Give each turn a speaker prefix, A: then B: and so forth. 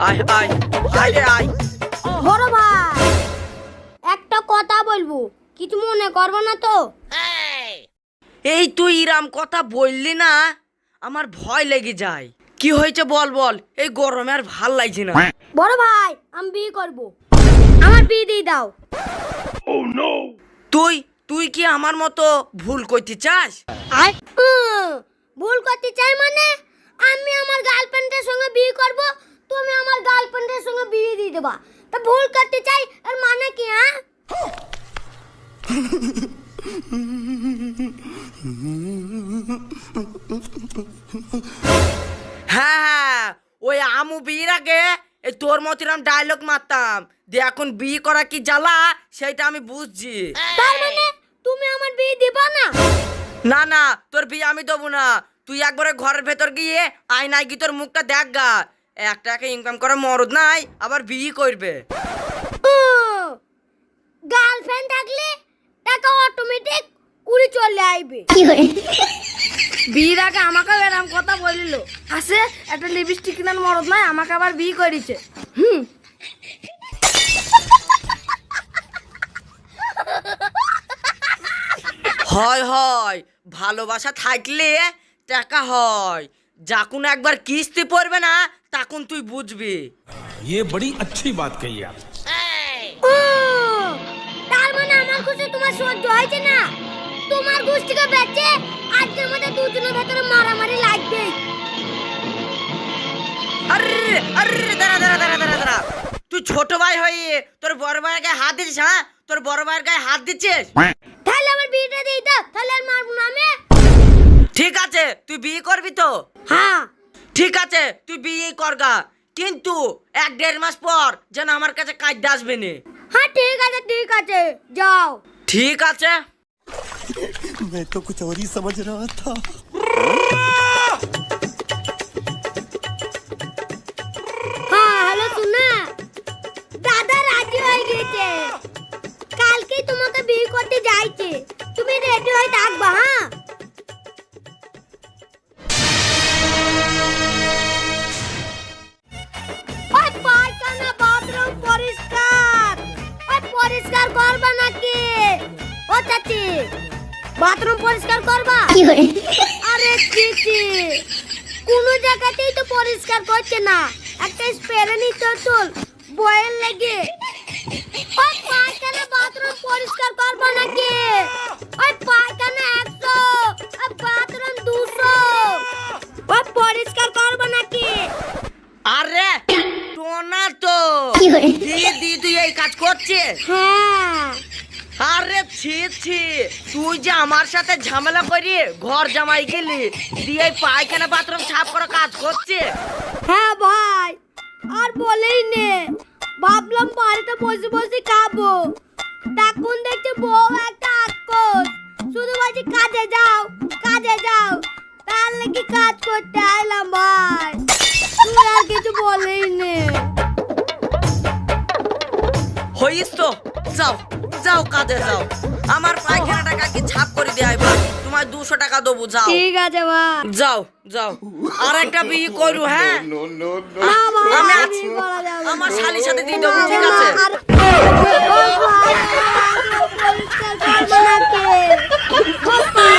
A: আয় আয় আয় রে আয়।
B: বড় ভাই একটা কথা বলবো, কিছু মনে করবো না তো?
A: এই তুই ইরাম কথা বললি না, আমার ভয় লেগে যায়। কি হয়েছে বল বল, এই গরমে আর ভাল লাগছে না।
B: বড় ভাই আমি বিয়ে করবো, আমার বিয়ে দিয়ে দাও।
A: তুই তুই কি আমার মতো ভুল করতে চাস?
B: ভুল করতে চাই মানে? আমি আমার গার্লফ্রেন্ডের সঙ্গে বিয়ে করব, তুমি আমার গার্লফ্রেন্ডের সঙ্গে বিয়ে দিয়ে দেবা, তা ভুল করতে চাই এর মানে কি?
A: হ্যাঁ, ওই আমু বিয়ের আগে এই তোর মতিরাম ডায়লগ মারতাম যে এখন বিয়ে করা কি জ্বালা সেটা আমি বুঝছি।
B: তার মানে তুমি আমার বিয়ে দিবা না?
A: না না, তোর বিয়ে আমি দেবো না। তুই একবারে ঘরের ভেতর গিয়ে আয়নায় গিয়ে তোর মুখটা দেখ গা। একটা ইনকাম করা মরদ নাই, আবার বিয়ে করবে।
B: গার্লফ্রেন্ড থাকলে টাকা অটোমেটিক উড়ে চলে আইবে। বিয়ের আগে আমাকে এরকম কথা বলিল, আসে একটা লিপস্টিক কিনার মরদ নাই, আমাকে আবার বিয়ে করেছে।
A: হয় হয়, ভালোবাসা থাকলে টাকা হয়। যখন একবার কিস্তি পড়বে না তখন তুই বুঝবি।
C: ये बड़ी अच्छी बात कही आप।
B: তার মানে আমার খুশি তোমার সহ্য হয়েছে না? তোমার গোষ্ঠীকে বেচে আজকের মধ্যে দুজনের ভেতরে মারামারি লাগবে।
A: আরে আরে দাঁড়া দাঁড়া দাঁড়া দাঁড়া দাঁড়া, তুই ছোট ভাই হয়ে তোর বড় ভাইয়ের গায়ে হাত দিচ্ছিস? হ্যাঁ, তোর বড় ভাইয়ের গায়ে হাত দিচ্ছিস?
B: তাহলে আমার বিয়েটা দিয়ে দাও, তাহলে আর মারবো না আমি।
A: ঠিক আছে, তুই বিয়ে করবি তো?
B: হ্যাঁ
A: ঠিক আছে, তুই বিয়ে করগা, কিন্তু 1-1.5 মাস পর যেন আমার কাছে কাজ আসবে না।
B: হ্যাঁ ঠিক আছে যাও।
A: ঠিক আছে।
D: मैं तो कुछ और ही समझ रहा था।
B: হ্যাঁ হ্যালো শোনা, দাদা রাজি হয়ে গেছে, কালকে তোমাকে বিয়ে করতে যাইছে, তুমি রেডি হয়ে থাকবা। হ্যাঁ ওই পায়খানা বাথরুম পরিষ্কার, ওই পরিষ্কার করবা নাকি? ও চাচি বাথরুম পরিষ্কার করবা? আরে চিচি কোন জায়গাতেই তো পরিষ্কার করছে না, একটা স্প্রে নিতে চল বয়েল লাগে। ওই পায়খানা বাথরুম পরিষ্কার করবা নাকি? ওই পায়খানা 100 আর বাথরুম 200, ওই পরিষ্কার করবা নাকি?
A: আরে টোনা তো দিদি তুই এই কাজ করছিস?
B: হ্যাঁ
A: আরে ছি ছি, তুই যে আমার সাথে ঝামেলা করি ঘর জামাই গেলি দিয়ে পায়খানা বাথরুম সাফ করা কাজ করছে?
B: হ্যাঁ ভাই, আর বলেই নে, ভাবলাম বাড়িতে বসে বসে খাবো, তখন দেখছি বউ একটা আক্কস শুধু বলছি কাজে যাও কাজে যাও, তার লাগি কাজ করতে আইলাম ভাই, তুই আর কিছু বলেই নে।
A: হইস তো, যাও যাও কাজে যাও, আমার পায়খানা টাকা কি ছাপ করে দেয় ভাই, তোমার 200 টাকা দেবো, যাও।
B: ঠিক আছে ভাই,
A: যাও যাও, আর একটা বিয়ে করু। হ্যাঁ
B: না ভাই,
A: আমি
B: আর
A: আছি,
B: বিয়ে করা যাবে না।
A: আমার শালির সাথে দিয়ে দেবো, ঠিক আছে?
B: ও ভাই, পরিষ্কার করবো নাকি? ও ভাই,